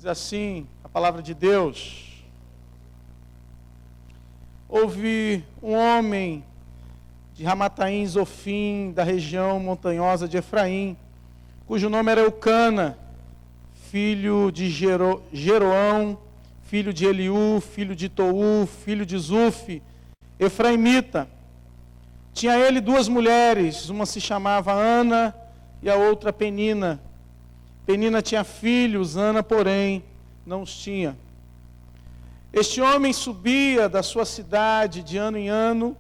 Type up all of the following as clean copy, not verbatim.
Diz assim a palavra de Deus: houve um homem de Ramataim Zofim, da região montanhosa de Efraim, cujo nome era Eucana, filho de Jeroão, filho de Eliú, filho de Tou, filho de Zufi, efraimita. Tinha ele duas mulheres, uma se chamava Ana e a outra Penina. Penina tinha filhos, Ana, porém, não os tinha. Este homem subia da sua cidade de ano em ano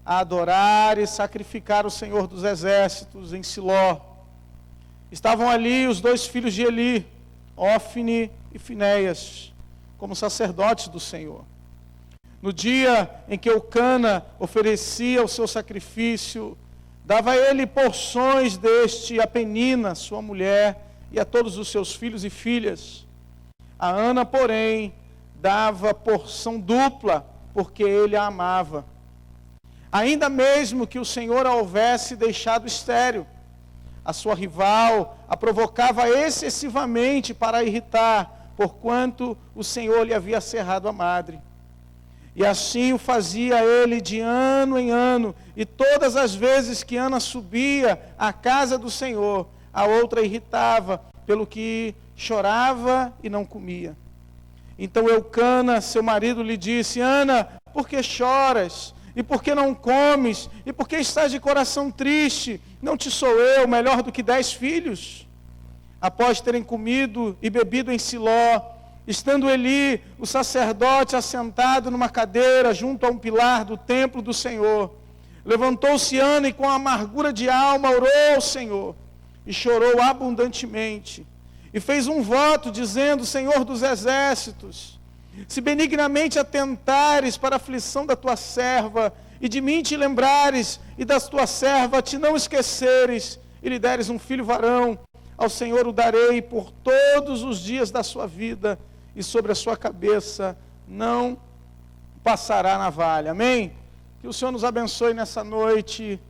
a adorar e sacrificar o Senhor dos Exércitos em Siló. Estavam ali os dois filhos de Eli, Ofne e Finéias, como sacerdotes do Senhor. No dia em que Eucana oferecia o seu sacrifício, dava a ele porções deste a Penina, sua mulher, e a todos os seus filhos e filhas. A Ana, porém, dava porção dupla, porque ele a amava. Ainda mesmo que o Senhor a houvesse deixado estéril, a sua rival a provocava excessivamente para a irritar, porquanto o Senhor lhe havia cerrado a madre. E assim o fazia ele de ano em ano, e todas as vezes que Ana subia à casa do Senhor, a outra irritava, pelo que chorava e não comia. Então Eucana, seu marido, lhe disse: Ana, por que choras? E por que não comes? E por que estás de coração triste? Não te sou eu melhor do que 10 filhos? Após terem comido e bebido em Siló, estando Eli, o sacerdote, assentado numa cadeira junto a um pilar do templo do Senhor, levantou-se Ana e com amargura de alma orou ao Senhor e chorou abundantemente. E fez um voto dizendo: Senhor dos Exércitos, se benignamente atentares para a aflição da tua serva, e de mim te lembrares, e da tua serva te não esqueceres, e lhe deres um filho varão, ao Senhor o darei por todos os dias da sua vida, e sobre a sua cabeça não passará navalha. Amém? Que o Senhor nos abençoe nessa noite,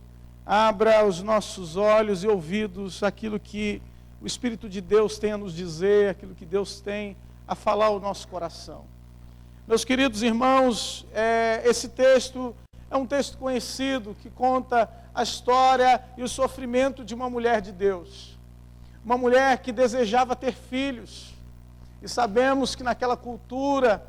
abra os nossos olhos e ouvidos aquilo que o Espírito de Deus tem a nos dizer, aquilo que Deus tem a falar ao nosso coração. Meus queridos irmãos, esse texto é um texto conhecido que conta a história e o sofrimento de uma mulher de Deus. Uma mulher que desejava ter filhos. E sabemos que naquela cultura,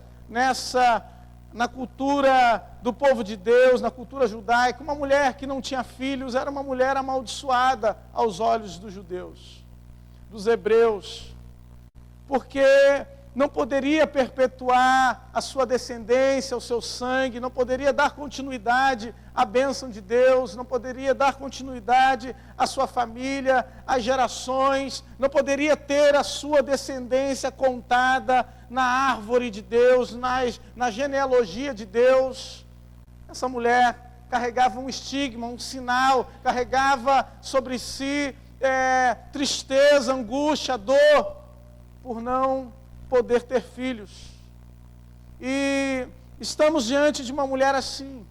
na cultura do povo de Deus, na cultura judaica, uma mulher que não tinha filhos era uma mulher amaldiçoada aos olhos dos judeus, dos hebreus, porque não poderia perpetuar a sua descendência, o seu sangue, não poderia dar continuidade à bênção de Deus, não poderia dar continuidade à sua família, às gerações, não poderia ter a sua descendência contada na árvore de Deus, na genealogia de Deus. Essa mulher carregava um estigma, um sinal, carregava sobre si tristeza, angústia, dor, por não poder ter filhos. E estamos diante de uma mulher assim.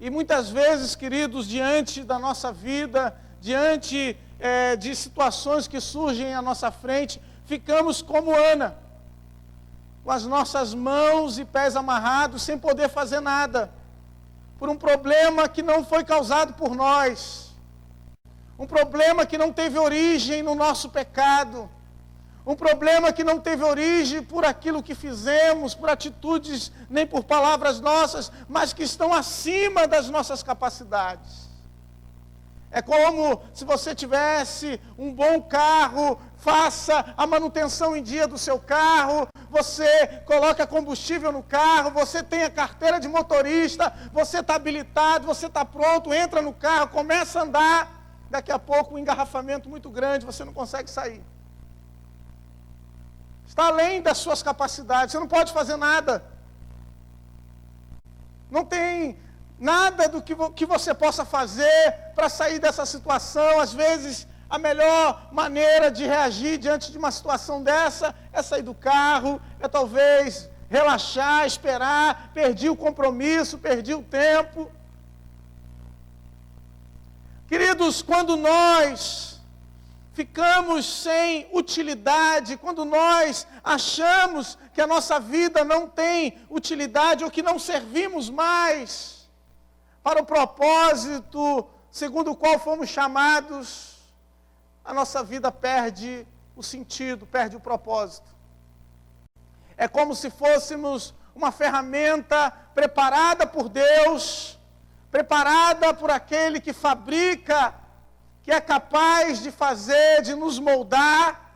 E muitas vezes, queridos, diante da nossa vida, diante de situações que surgem à nossa frente, ficamos como Ana, com as nossas mãos e pés amarrados, sem poder fazer nada, por um problema que não foi causado por nós, um problema que não teve origem no nosso pecado, um problema que não teve origem por aquilo que fizemos, por atitudes, nem por palavras nossas, mas que estão acima das nossas capacidades. É como se você tivesse um bom carro, faça a manutenção em dia do seu carro, você coloca combustível no carro, você tem a carteira de motorista, você está habilitado, você está pronto, entra no carro, começa a andar, daqui a pouco um engarrafamento muito grande, você não consegue sair. Está além das suas capacidades, você não pode fazer nada. Não tem nada do que você possa fazer para sair dessa situação. Às vezes, a melhor maneira de reagir diante de uma situação dessa é sair do carro, é talvez relaxar, esperar, perdi o compromisso, perdi o tempo. Queridos, quando nós ficamos sem utilidade, quando nós achamos que a nossa vida não tem utilidade ou que não servimos mais para o propósito segundo o qual fomos chamados, a nossa vida perde o sentido, perde o propósito. É como se fôssemos uma ferramenta preparada por Deus, preparada por aquele que fabrica, que é capaz de fazer, de nos moldar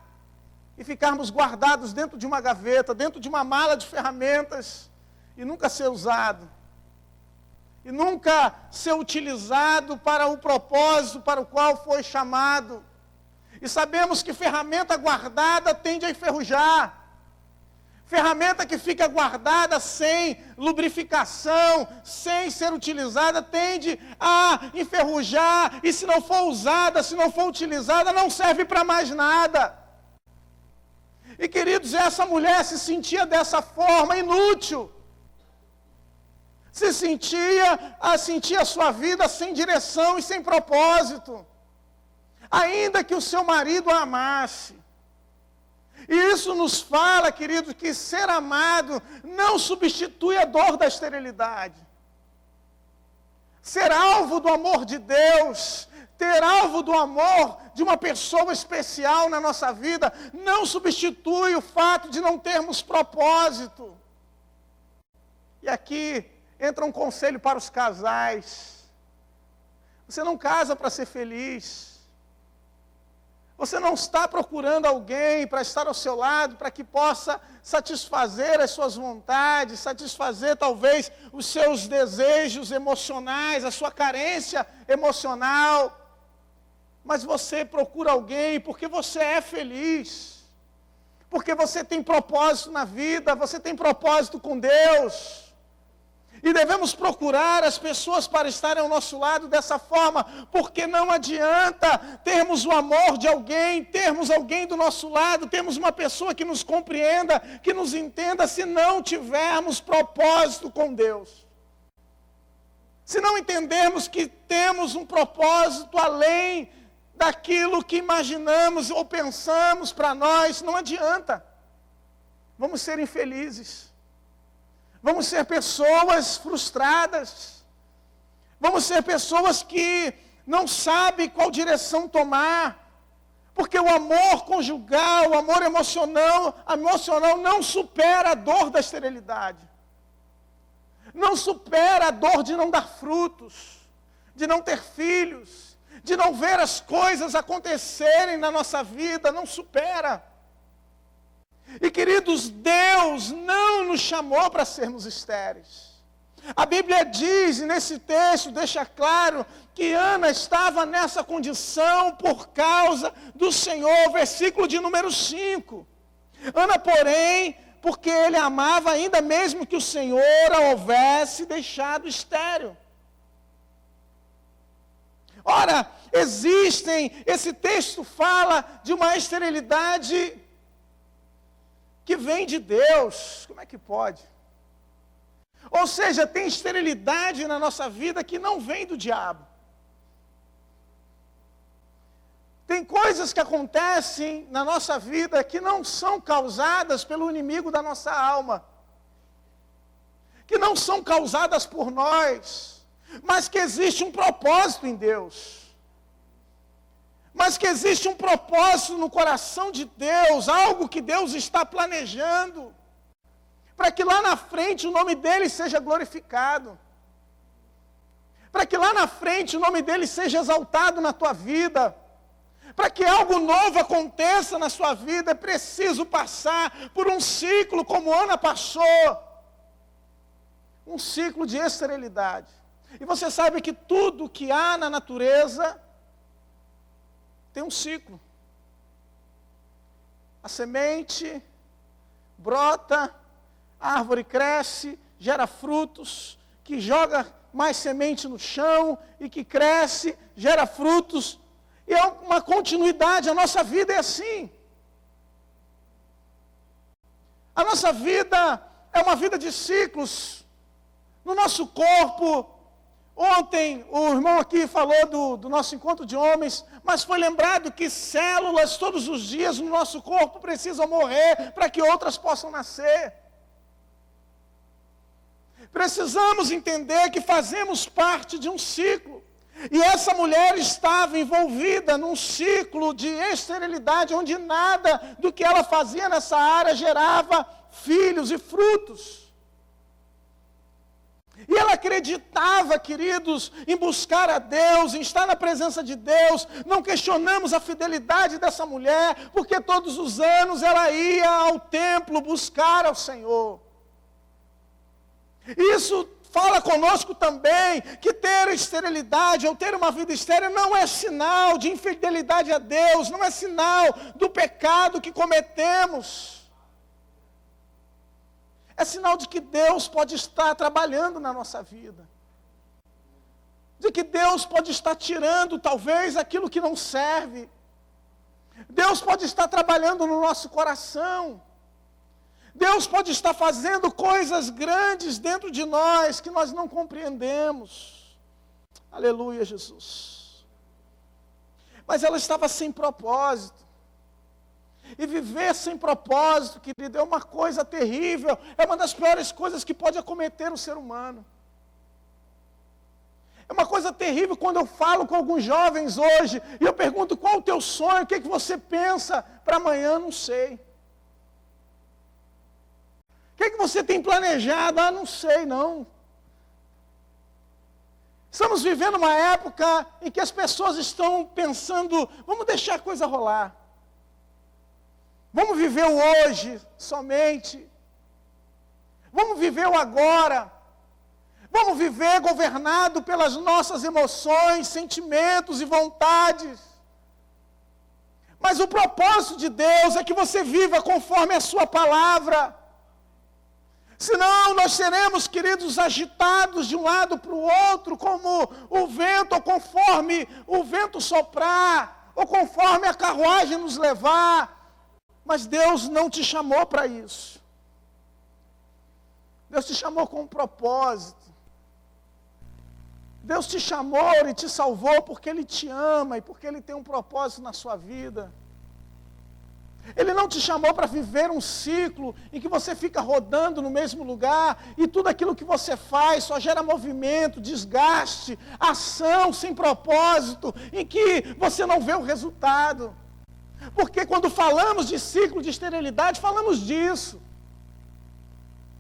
e ficarmos guardados dentro de uma gaveta, dentro de uma mala de ferramentas e nunca ser usado. E nunca ser utilizado para o propósito para o qual foi chamado. E sabemos que ferramenta guardada tende a enferrujar. Ferramenta que fica guardada sem lubrificação, sem ser utilizada, tende a enferrujar. E se não for usada, se não for utilizada, não serve para mais nada. E queridos, essa mulher se sentia dessa forma, inútil. Se sentia a sua vida sem direção e sem propósito. Ainda que o seu marido a amasse. E isso nos fala, queridos, que ser amado não substitui a dor da esterilidade. Ser alvo do amor de Deus, ter alvo do amor de uma pessoa especial na nossa vida, não substitui o fato de não termos propósito. E aqui entra um conselho para os casais. Você não casa para ser feliz. Você não está procurando alguém para estar ao seu lado, para que possa satisfazer as suas vontades, satisfazer talvez os seus desejos emocionais, a sua carência emocional. Mas você procura alguém porque você é feliz, porque você tem propósito na vida, você tem propósito com Deus. E devemos procurar as pessoas para estarem ao nosso lado dessa forma, porque não adianta termos o amor de alguém, termos alguém do nosso lado, termos uma pessoa que nos compreenda, que nos entenda, se não tivermos propósito com Deus. Se não entendermos que temos um propósito além daquilo que imaginamos ou pensamos para nós, não adianta. Vamos ser infelizes. Vamos ser pessoas frustradas. Vamos ser pessoas que não sabem qual direção tomar. Porque o amor conjugal, o amor emocional não supera a dor da esterilidade. Não supera a dor de não dar frutos, de não ter filhos, de não ver as coisas acontecerem na nossa vida, não supera. E queridos, Deus não nos chamou para sermos estéreis. A Bíblia diz, e nesse texto deixa claro, que Ana estava nessa condição por causa do Senhor, versículo de número 5. Ana, porém, porque ele amava ainda mesmo que o Senhor a houvesse deixado estéril. Ora, esse texto fala de uma esterilidade que vem de Deus. Como é que pode? Ou seja, tem esterilidade na nossa vida que não vem do diabo. Tem coisas que acontecem na nossa vida que não são causadas pelo inimigo da nossa alma. Que não são causadas por nós, mas que existe um propósito em Deus. Mas que existe um propósito no coração de Deus, algo que Deus está planejando, para que lá na frente o nome dele seja glorificado, para que lá na frente o nome dele seja exaltado na tua vida, para que algo novo aconteça na sua vida, é preciso passar por um ciclo como Ana passou, um ciclo de esterilidade. E você sabe que tudo que há na natureza tem um ciclo. A semente brota, a árvore cresce, gera frutos, que joga mais semente no chão e que cresce, gera frutos. E é uma continuidade, a nossa vida é assim. A nossa vida é uma vida de ciclos. No nosso corpo, Ontem o irmão aqui falou do nosso encontro de homens, mas foi lembrado que células todos os dias no nosso corpo precisam morrer para que outras possam nascer. Precisamos entender que fazemos parte de um ciclo. E essa mulher estava envolvida num ciclo de esterilidade, onde nada do que ela fazia nessa área gerava filhos e frutos. E ela acreditava, queridos, em buscar a Deus, em estar na presença de Deus. Não questionamos a fidelidade dessa mulher, porque todos os anos ela ia ao templo buscar ao Senhor. Isso fala conosco também que ter esterilidade ou ter uma vida estéril não é sinal de infidelidade a Deus, não é sinal do pecado que cometemos. É sinal de que Deus pode estar trabalhando na nossa vida. De que Deus pode estar tirando talvez aquilo que não serve. Deus pode estar trabalhando no nosso coração. Deus pode estar fazendo coisas grandes dentro de nós que nós não compreendemos. Aleluia, Jesus. Mas ela estava sem propósito. E viver sem propósito, querido, é uma coisa terrível. É uma das piores coisas que pode acometer o ser humano. É uma coisa terrível quando eu falo com alguns jovens hoje, e eu pergunto, qual o teu sonho? O que você pensa para amanhã? Não sei. O que você tem planejado? Não sei, não. Estamos vivendo uma época em que as pessoas estão pensando, vamos deixar a coisa rolar. Vamos viver o hoje somente. Vamos viver o agora. Vamos viver governado pelas nossas emoções, sentimentos e vontades. Mas o propósito de Deus é que você viva conforme a sua palavra. Senão nós seremos, queridos, agitados de um lado para o outro, como o vento, ou conforme o vento soprar, ou conforme a carruagem nos levar. Mas Deus não te chamou para isso. Deus te chamou com um propósito. Deus te chamou e te salvou porque Ele te ama e porque Ele tem um propósito na sua vida. Ele não te chamou para viver um ciclo em que você fica rodando no mesmo lugar e tudo aquilo que você faz só gera movimento, desgaste, ação sem propósito, em que você não vê o resultado. Porque quando falamos de ciclo de esterilidade, falamos disso.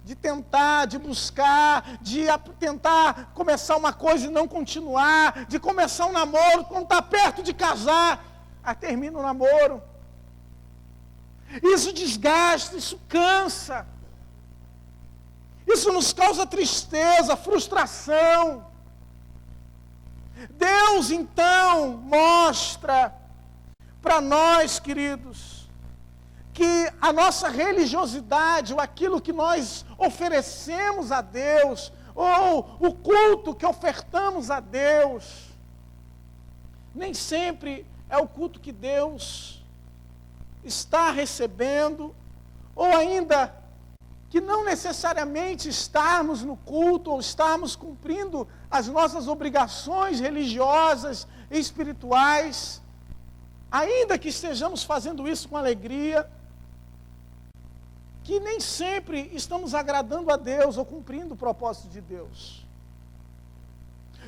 De tentar, de buscar, de tentar começar uma coisa e não continuar, de começar um namoro, quando está perto de casar, aí termina o namoro. Isso desgasta, isso cansa. Isso nos causa tristeza, frustração. Deus então mostra para nós, queridos, que a nossa religiosidade, ou aquilo que nós oferecemos a Deus, ou o culto que ofertamos a Deus, nem sempre é o culto que Deus está recebendo, ou ainda que não necessariamente estarmos no culto, ou estarmos cumprindo as nossas obrigações religiosas e espirituais, ainda que estejamos fazendo isso com alegria, que nem sempre estamos agradando a Deus ou cumprindo o propósito de Deus.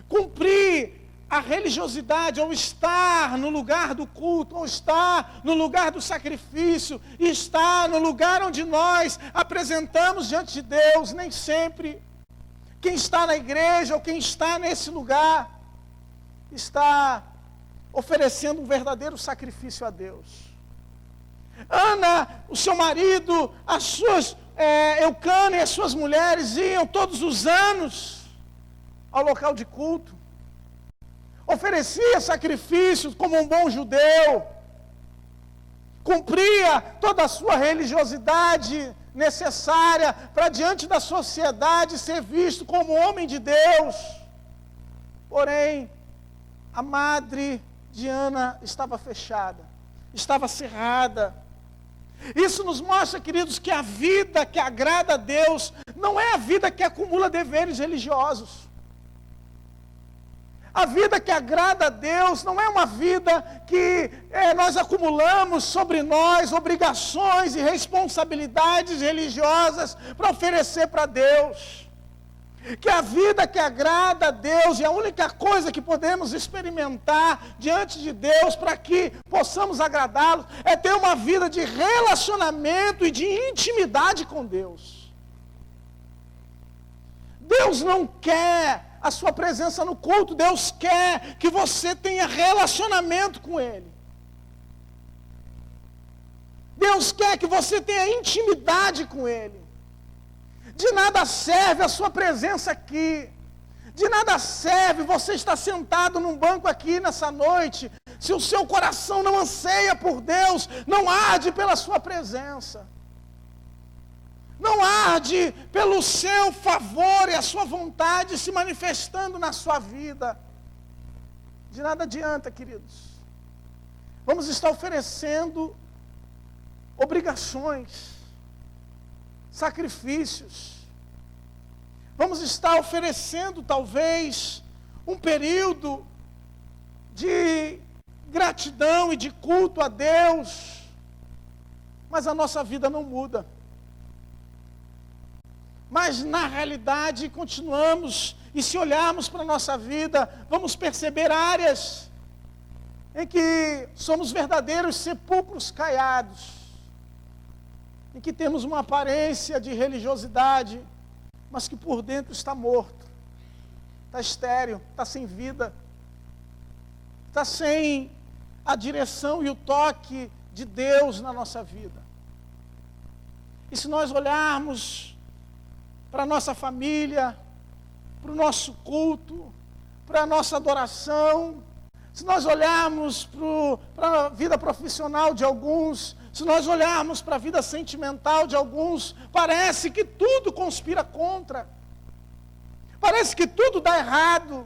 Cumprir a religiosidade, ou estar no lugar do culto, ou estar no lugar do sacrifício, e estar no lugar onde nós apresentamos diante de Deus, nem sempre quem está na igreja ou quem está nesse lugar está oferecendo um verdadeiro sacrifício a Deus. Ana, o seu marido, Eucana e as suas mulheres iam todos os anos ao local de culto. Oferecia sacrifícios como um bom judeu. Cumpria toda a sua religiosidade necessária para diante da sociedade ser visto como homem de Deus. Porém, a madre de Ana estava fechada, estava cerrada. Isso nos mostra, queridos, que a vida que agrada a Deus não é a vida que acumula deveres religiosos. A vida que agrada a Deus não é uma vida que nós acumulamos sobre nós obrigações e responsabilidades religiosas para oferecer para Deus. Que a vida que agrada a Deus, e a única coisa que podemos experimentar diante de Deus para que possamos agradá-lo, é ter uma vida de relacionamento e de intimidade com Deus. Deus não quer a sua presença no culto, Deus quer que você tenha relacionamento com Ele. Deus quer que você tenha intimidade com Ele. De nada serve a sua presença aqui. De nada serve você estar sentado num banco aqui nessa noite, se o seu coração não anseia por Deus, não arde pela sua presença. Não arde pelo seu favor e a sua vontade se manifestando na sua vida. De nada adianta, queridos. Vamos estar oferecendo obrigações, sacrifícios. Vamos estar oferecendo, talvez, um período de gratidão e de culto a Deus, mas a nossa vida não muda. Mas na realidade continuamos, e se olharmos para a nossa vida, vamos perceber áreas em que somos verdadeiros sepulcros caiados, em que temos uma aparência de religiosidade, mas que por dentro está morto, está estéril, está sem vida, está sem a direção e o toque de Deus na nossa vida. E se nós olharmos para a nossa família, para o nosso culto, para a nossa adoração, se nós olharmos para a vida profissional de alguns, se nós olharmos para a vida sentimental de alguns, parece que tudo conspira contra. Parece que tudo dá errado.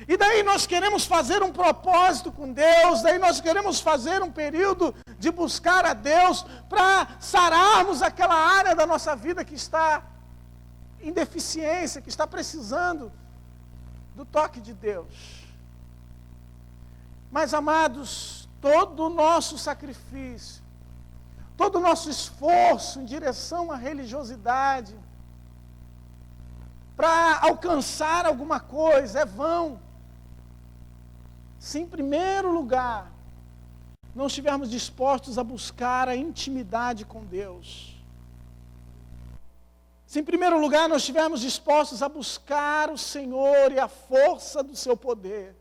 E daí nós queremos fazer um propósito com Deus, daí nós queremos fazer um período de buscar a Deus para sararmos aquela área da nossa vida que está em deficiência, que está precisando do toque de Deus. Mas, amados, todo o nosso sacrifício, todo o nosso esforço em direção à religiosidade, para alcançar alguma coisa, é vão. Se em primeiro lugar não estivermos dispostos a buscar a intimidade com Deus, se em primeiro lugar nós estivermos dispostos a buscar o Senhor e a força do seu poder,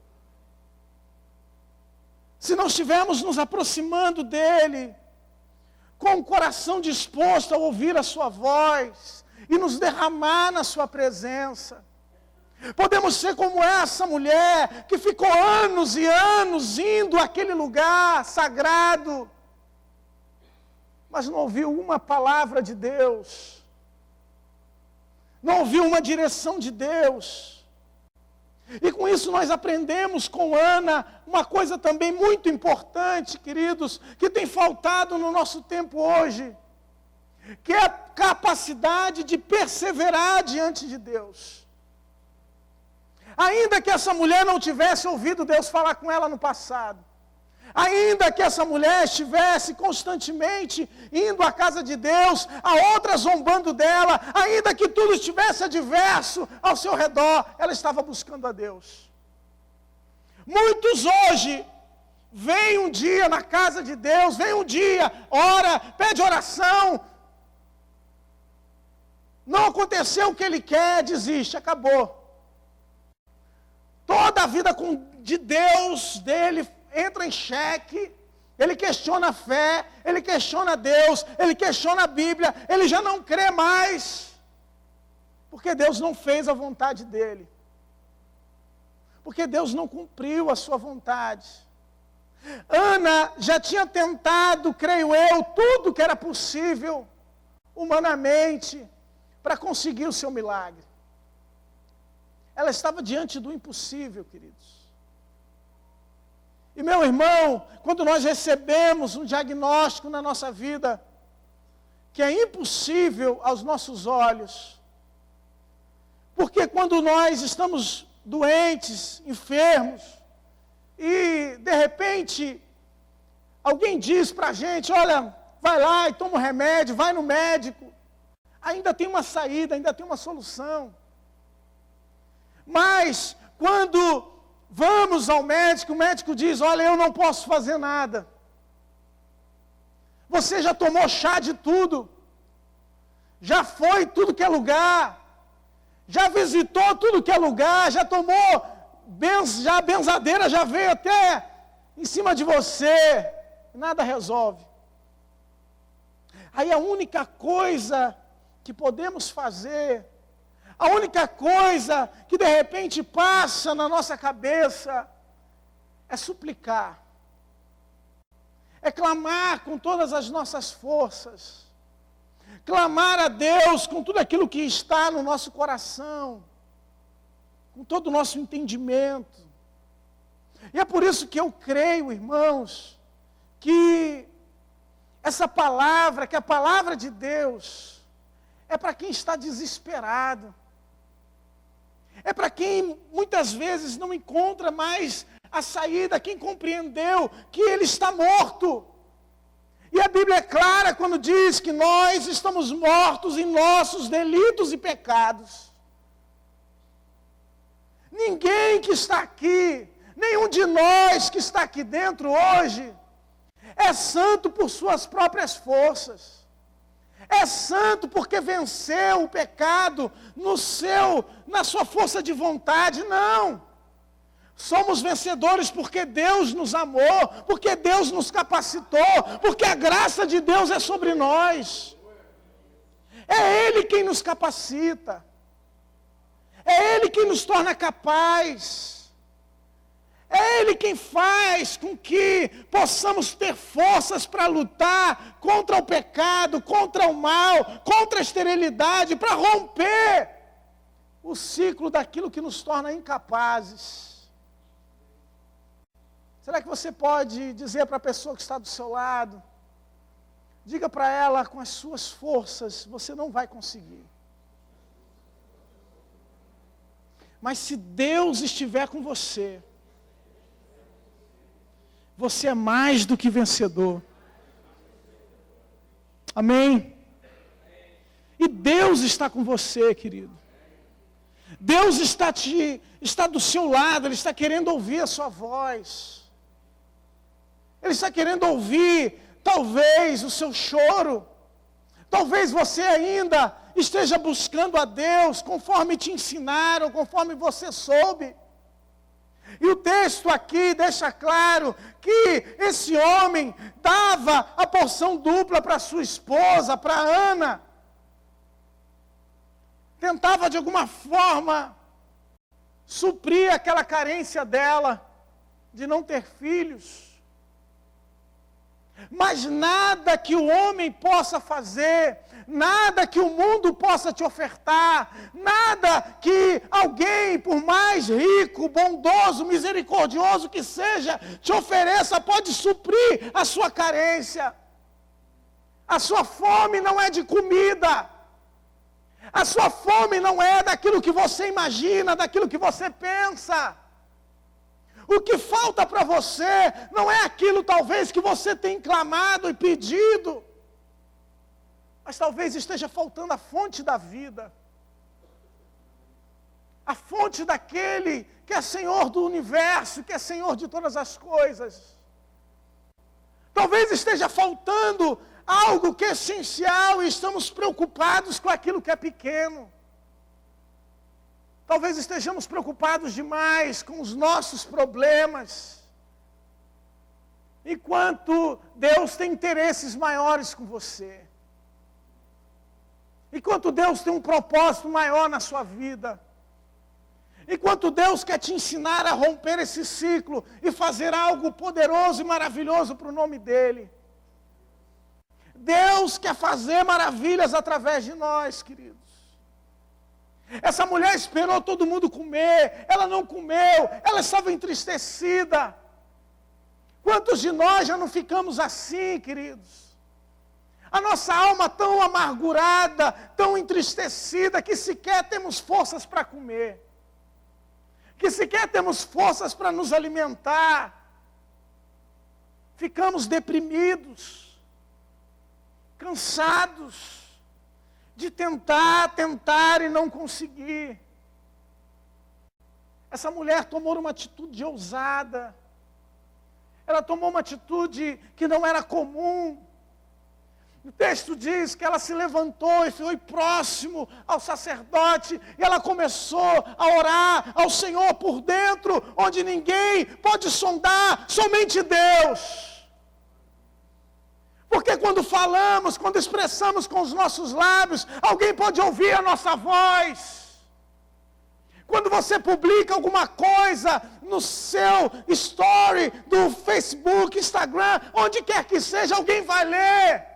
se não estivermos nos aproximando dEle, com o coração disposto a ouvir a sua voz e nos derramar na sua presença, podemos ser como essa mulher que ficou anos e anos indo àquele lugar sagrado, mas não ouviu uma palavra de Deus, não ouviu uma direção de Deus. E com isso nós aprendemos com Ana uma coisa também muito importante, queridos, que tem faltado no nosso tempo hoje, que é a capacidade de perseverar diante de Deus. Ainda que essa mulher não tivesse ouvido Deus falar com ela no passado, ainda que essa mulher estivesse constantemente indo à casa de Deus, a outra zombando dela, ainda que tudo estivesse adverso ao seu redor, ela estava buscando a Deus. Muitos hoje vêm um dia na casa de Deus, vem um dia, ora, pede oração, não aconteceu o que ele quer, desiste, acabou. Toda a vida de Deus dele entra em xeque, ele questiona a fé, ele questiona Deus, ele questiona a Bíblia, ele já não crê mais, porque Deus não fez a vontade dele, porque Deus não cumpriu a sua vontade. Ana já tinha tentado, creio eu, tudo que era possível, humanamente, para conseguir o seu milagre. Ela estava diante do impossível, queridos. E meu irmão, quando nós recebemos um diagnóstico na nossa vida, que é impossível aos nossos olhos, porque quando nós estamos doentes, enfermos, e de repente alguém diz para a gente, olha, vai lá e toma um remédio, vai no médico, ainda tem uma saída, ainda tem uma solução. Mas quando vamos ao médico, o médico diz, olha, eu não posso fazer nada. Você já tomou chá de tudo, já foi tudo que é lugar, já visitou tudo que é lugar, já tomou, já a benzadeira já veio até em cima de você, nada resolve. Aí a única coisa que podemos fazer, a única coisa que de repente passa na nossa cabeça, é suplicar, é clamar com todas as nossas forças, clamar a Deus com tudo aquilo que está no nosso coração, com todo o nosso entendimento. E é por isso que eu creio, irmãos, que essa palavra, que a palavra de Deus, é para quem está desesperado, é para quem muitas vezes não encontra mais a saída, quem compreendeu que ele está morto. E a Bíblia é clara quando diz que nós estamos mortos em nossos delitos e pecados. Ninguém que está aqui, nenhum de nós que está aqui dentro hoje, é santo por suas próprias forças. É santo porque venceu o pecado na sua força de vontade. Não. Somos vencedores porque Deus nos amou, porque Deus nos capacitou, porque a graça de Deus é sobre nós. É Ele quem nos capacita. É Ele quem nos torna capaz. É Ele quem faz com que possamos ter forças para lutar contra o pecado, contra o mal, contra a esterilidade, para romper o ciclo daquilo que nos torna incapazes. Será que você pode dizer para a pessoa que está do seu lado, diga para ela, com as suas forças, você não vai conseguir. Mas se Deus estiver com você, você é mais do que vencedor. Amém? E Deus está com você, querido. Deus está do seu lado, Ele está querendo ouvir a sua voz. Ele está querendo ouvir, talvez, o seu choro. Talvez você ainda esteja buscando a Deus, conforme te ensinaram, conforme você soube. E o texto aqui deixa claro que esse homem dava a porção dupla para sua esposa, para Ana. Tentava de alguma forma suprir aquela carência dela de não ter filhos. Mas nada que o homem possa fazer, nada que o mundo possa te ofertar, nada que alguém, por mais rico, bondoso, misericordioso que seja, te ofereça, pode suprir a sua carência. A sua fome não é de comida. A sua fome não é daquilo que você imagina, daquilo que você pensa. O que falta para você não é aquilo talvez que você tem clamado e pedido, mas talvez esteja faltando a fonte da vida, a fonte daquele que é Senhor do universo, que é Senhor de todas as coisas. Talvez esteja faltando algo que é essencial e estamos preocupados com aquilo que é pequeno. Talvez estejamos preocupados demais com os nossos problemas, enquanto Deus tem interesses maiores com você. Enquanto Deus tem um propósito maior na sua vida. Enquanto Deus quer te ensinar a romper esse ciclo e fazer algo poderoso e maravilhoso para o nome dEle. Deus quer fazer maravilhas através de nós, queridos. Essa mulher esperou todo mundo comer, ela não comeu, ela estava entristecida. Quantos de nós já não ficamos assim, queridos? A nossa alma tão amargurada, tão entristecida, que sequer temos forças para comer. que sequer temos forças para nos alimentar. Ficamos deprimidos, cansados de tentar e não conseguir. Essa mulher tomou uma atitude ousada. Ela tomou uma atitude que não era comum. O texto diz que ela se levantou e foi próximo ao sacerdote, e ela começou a orar ao Senhor por dentro, onde ninguém pode sondar, somente Deus. Porque quando falamos, quando expressamos com os nossos lábios, alguém pode ouvir a nossa voz. Quando você publica alguma coisa no seu story do Facebook, Instagram, onde quer que seja, alguém vai ler.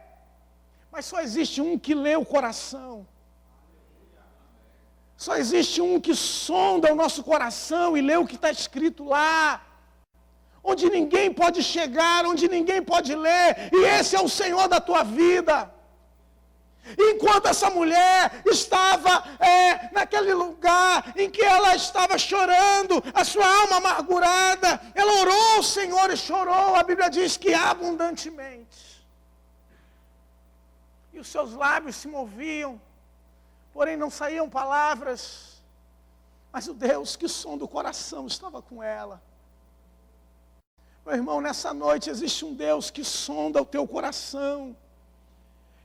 Mas só existe um que lê o coração. Só existe um que sonda o nosso coração e lê o que está escrito lá. Onde ninguém pode chegar, onde ninguém pode ler. E esse é o Senhor da tua vida. Enquanto essa mulher estava naquele lugar em que ela estava chorando, a sua alma amargurada, ela orou ao Senhor e chorou. A Bíblia diz que abundantemente. E os seus lábios se moviam, porém não saíam palavras. Mas o Deus que sonda o coração estava com ela. Meu irmão, nessa noite existe um Deus que sonda o teu coração.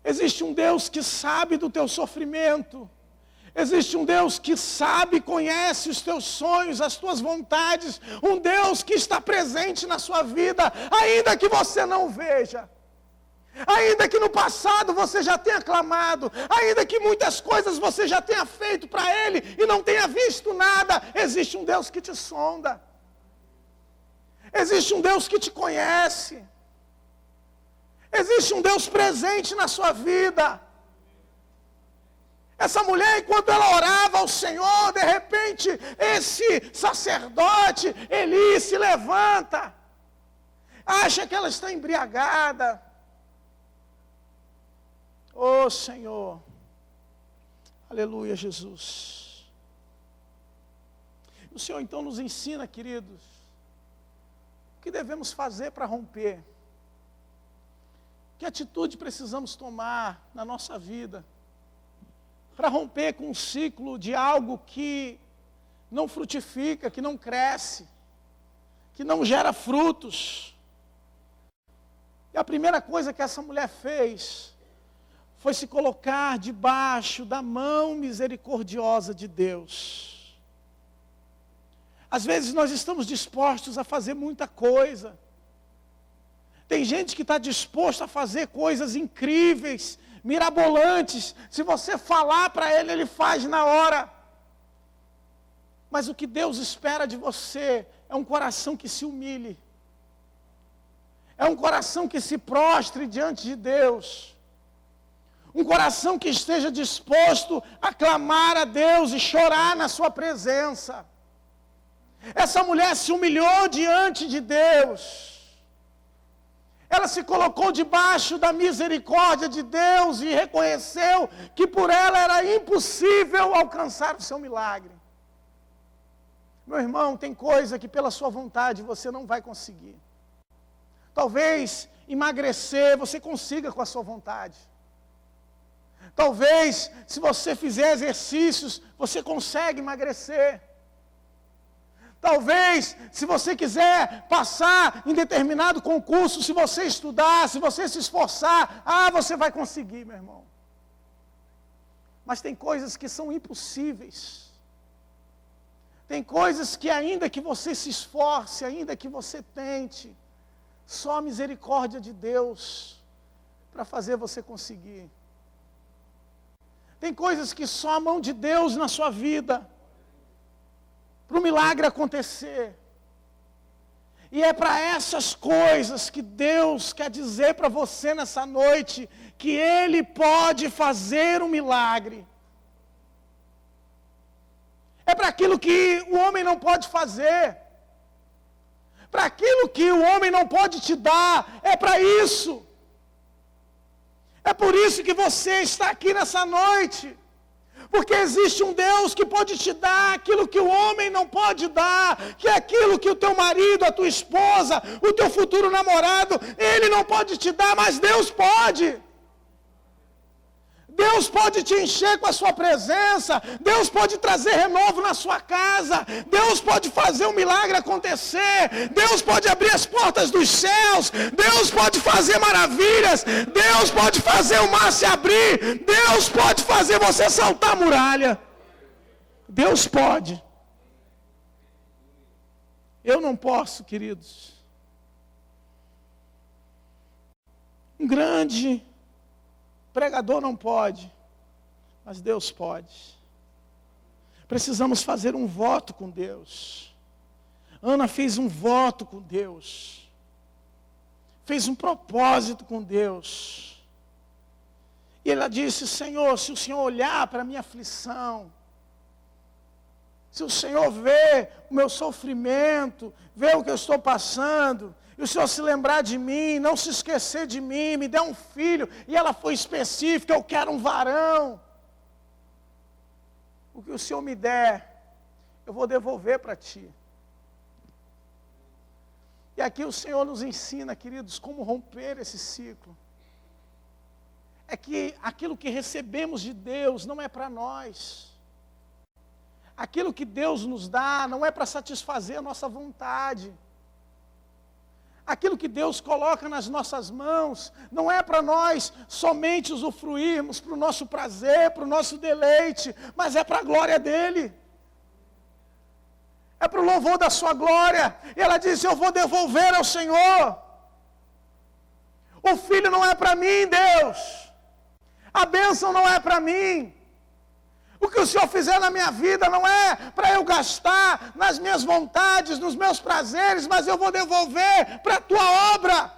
Existe um Deus que sabe do teu sofrimento. Existe um Deus que sabe e conhece os teus sonhos, as tuas vontades. Um Deus que está presente na sua vida, ainda que você não veja. Ainda que no passado você já tenha clamado. Ainda que muitas coisas você já tenha feito para Ele e não tenha visto nada. Existe um Deus que te sonda. Existe um Deus que te conhece. Existe um Deus presente na sua vida. Essa mulher, enquanto ela orava ao Senhor, de repente, esse sacerdote, Eli, se levanta. Acha que ela está embriagada. Oh, Senhor. Aleluia, Jesus. O Senhor então nos ensina, queridos, o que devemos fazer para romper. Que atitude precisamos tomar na nossa vida para romper com um ciclo de algo que não frutifica, que não cresce, que não gera frutos. E a primeira coisa que essa mulher fez foi se colocar debaixo da mão misericordiosa de Deus. Às vezes nós estamos dispostos a fazer muita coisa. Tem gente que está disposto a fazer coisas incríveis, mirabolantes. Se você falar para ele, ele faz na hora. Mas o que Deus espera de você é um coração que se humilhe. É um coração que se prostre diante de Deus. Um coração que esteja disposto a clamar a Deus e chorar na sua presença. Essa mulher se humilhou diante de Deus. Ela se colocou debaixo da misericórdia de Deus e reconheceu que por ela era impossível alcançar o seu milagre. Meu irmão, tem coisa que pela sua vontade você não vai conseguir. Talvez emagrecer você consiga com a sua vontade. Talvez, se você fizer exercícios, você consegue emagrecer. Talvez, se você quiser passar em determinado concurso, se você estudar, se você se esforçar, você vai conseguir, meu irmão. Mas tem coisas que são impossíveis. Tem coisas que ainda que você se esforce, ainda que você tente, só a misericórdia de Deus para fazer você conseguir. Tem coisas que só a mão de Deus na sua vida, para o milagre acontecer. E é para essas coisas que Deus quer dizer para você nessa noite, que Ele pode fazer um milagre. É para aquilo que o homem não pode fazer. Para aquilo que o homem não pode te dar, é para isso. É por isso que você está aqui nessa noite. Porque existe um Deus que pode te dar aquilo que o homem não pode dar, que é aquilo que o teu marido, a tua esposa, o teu futuro namorado, ele não pode te dar, mas Deus pode. Deus pode te encher com a sua presença, Deus pode trazer renovo na sua casa, Deus pode fazer um milagre acontecer, Deus pode abrir as portas dos céus, Deus pode fazer maravilhas, Deus pode fazer o mar se abrir, Deus pode fazer você saltar a muralha. Deus pode. Eu não posso, queridos. Um grande pregador não pode, mas Deus pode. Precisamos fazer um voto com Deus. Ana fez um voto com Deus. Fez um propósito com Deus. E ela disse: Senhor, se o Senhor olhar para a minha aflição, se o Senhor vê o meu sofrimento, vê o que eu estou passando, e o Senhor se lembrar de mim, não se esquecer de mim, me dê um filho. E ela foi específica: eu quero um varão. O que o Senhor me der, eu vou devolver para ti. E aqui o Senhor nos ensina, queridos, como romper esse ciclo. É que aquilo que recebemos de Deus não é para nós. Aquilo que Deus nos dá não é para satisfazer a nossa vontade. Aquilo que Deus coloca nas nossas mãos não é para nós somente usufruirmos para o nosso prazer, para o nosso deleite, mas é para a glória dEle. É para o louvor da sua glória. E ela disse: eu vou devolver ao Senhor. O filho não é para mim, Deus. A bênção não é para mim. O que o Senhor fizer na minha vida não é para eu gastar nas minhas vontades, nos meus prazeres, mas eu vou devolver para a tua obra.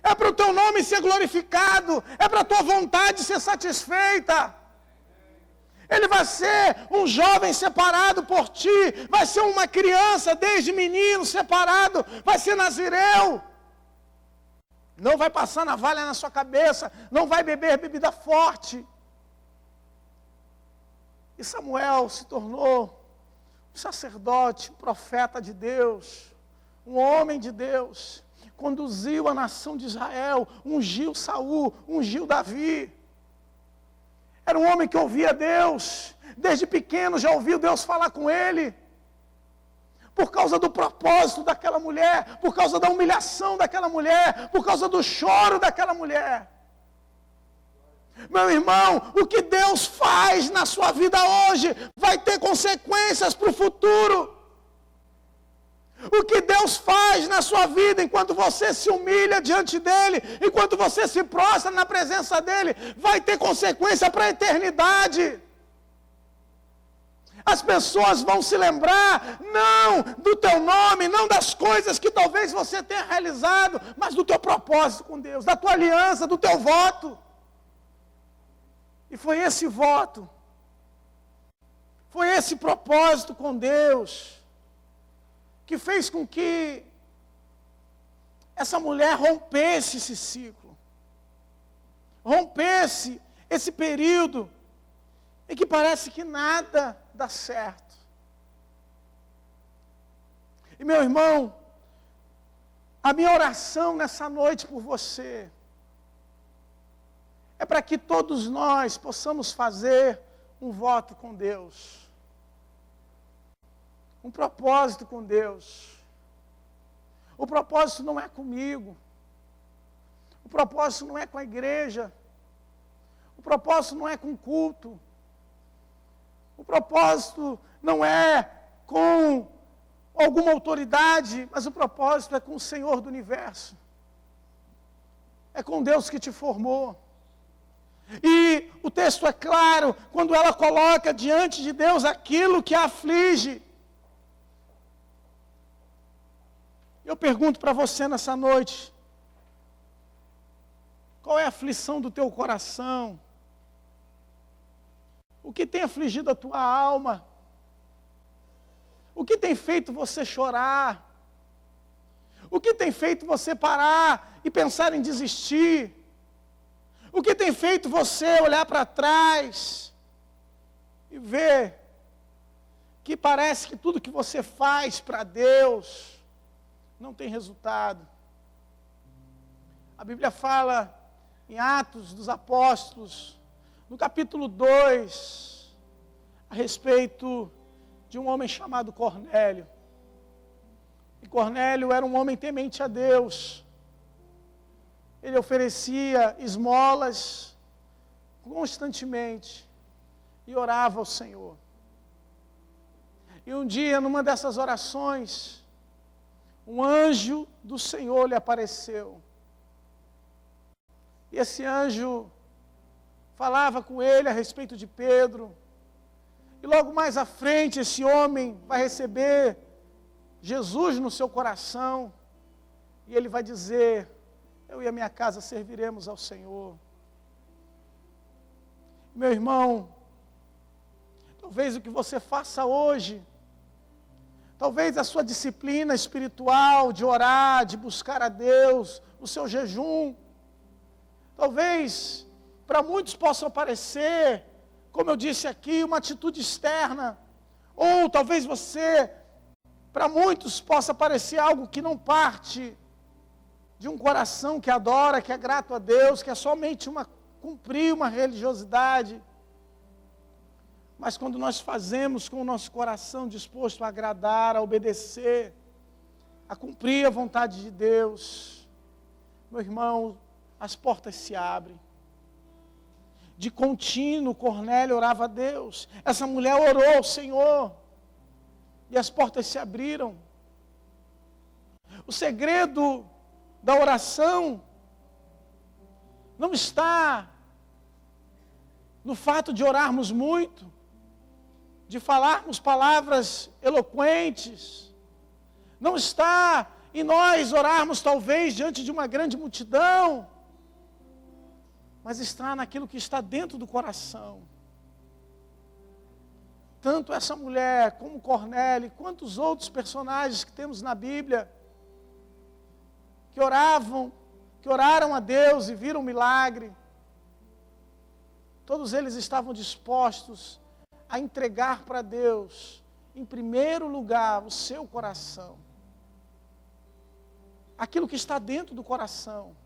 É para o teu nome ser glorificado, é para a tua vontade ser satisfeita. Ele vai ser um jovem separado por ti, vai ser uma criança desde menino separado, vai ser nazireu. Não vai passar navalha na sua cabeça, não vai beber bebida forte. E Samuel se tornou um sacerdote, um profeta de Deus, um homem de Deus. Conduziu a nação de Israel, ungiu Saul, ungiu Davi. Era um homem que ouvia Deus. Desde pequeno já ouviu Deus falar com ele. Por causa do propósito daquela mulher, por causa da humilhação daquela mulher, por causa do choro daquela mulher. Meu irmão, o que Deus faz na sua vida hoje vai ter consequências para o futuro. O que Deus faz na sua vida enquanto você se humilha diante dEle, enquanto você se prostra na presença dEle, vai ter consequência para a eternidade. As pessoas vão se lembrar, não do teu nome, não das coisas que talvez você tenha realizado, mas do teu propósito com Deus, da tua aliança, do teu voto. E foi esse voto, foi esse propósito com Deus, que fez com que essa mulher rompesse esse ciclo, rompesse esse período em que parece que nada dá certo. E meu irmão, a minha oração nessa noite por você é para que todos nós possamos fazer um voto com Deus, um propósito com Deus. O propósito não é comigo, o propósito não é com a igreja, o propósito não é com o culto, o propósito não é com alguma autoridade, mas o propósito é com o Senhor do universo, é com Deus que te formou. E o texto é claro, quando ela coloca diante de Deus aquilo que a aflige. Eu pergunto para você nessa noite, qual é a aflição do teu coração? O que tem afligido a tua alma? O que tem feito você chorar? O que tem feito você parar e pensar em desistir? O que tem feito você olhar para trás e vê que parece que tudo que você faz para Deus não tem resultado. A Bíblia fala em Atos dos Apóstolos, no capítulo 2, a respeito de um homem chamado Cornélio. E Cornélio era um homem temente a Deus. Ele oferecia esmolas constantemente e orava ao Senhor. E um dia, numa dessas orações, um anjo do Senhor lhe apareceu. E esse anjo falava com ele a respeito de Pedro. E logo mais à frente, esse homem vai receber Jesus no seu coração. E ele vai dizer: eu e a minha casa serviremos ao Senhor. Meu irmão, talvez o que você faça hoje, talvez a sua disciplina espiritual de orar, de buscar a Deus, o seu jejum, talvez para muitos possam parecer, como eu disse aqui, uma atitude externa, ou talvez para muitos possa parecer algo que não parte de um coração que adora, que é grato a Deus, que é somente cumprir uma religiosidade. Mas quando nós fazemos com o nosso coração disposto a agradar, a obedecer, a cumprir a vontade de Deus, meu irmão, as portas se abrem. De contínuo, Cornélio orava a Deus. Essa mulher orou ao Senhor. E as portas se abriram. O segredo da oração não está no fato de orarmos muito, de falarmos palavras eloquentes. Não está em nós orarmos talvez diante de uma grande multidão, mas está naquilo que está dentro do coração. Tanto essa mulher como Cornélio, quantos outros personagens que temos na Bíblia, que oraram a Deus e viram um milagre, todos eles estavam dispostos a entregar para Deus, em primeiro lugar, o seu coração. Aquilo que está dentro do coração.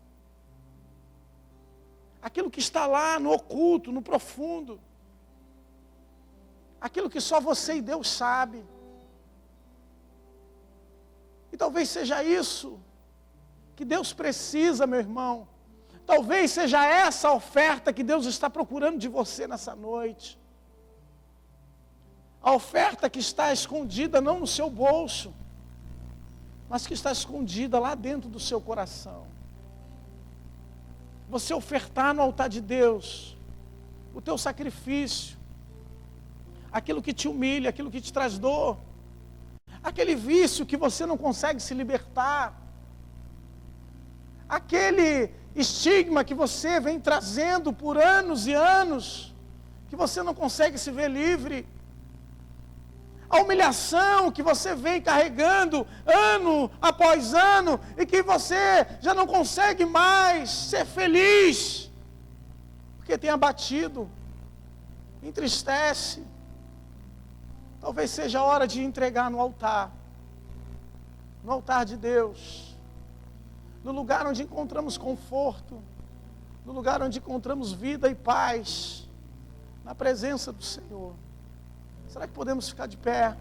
Aquilo que está lá no oculto, no profundo. Aquilo que só você e Deus sabe. E talvez seja isso que Deus precisa, meu irmão. Talvez seja essa a oferta que Deus está procurando de você nessa noite. A oferta que está escondida não no seu bolso, mas que está escondida lá dentro do seu coração. Você ofertar no altar de Deus o teu sacrifício, aquilo que te humilha, aquilo que te traz dor, aquele vício que você não consegue se libertar, aquele estigma que você vem trazendo por anos e anos, que você não consegue se ver livre, a humilhação que você vem carregando ano após ano e que você já não consegue mais ser feliz, porque tem abatido, entristece. Talvez seja a hora de entregar no altar de Deus, no lugar onde encontramos conforto, no lugar onde encontramos vida e paz, na presença do Senhor. Será que podemos ficar de pé?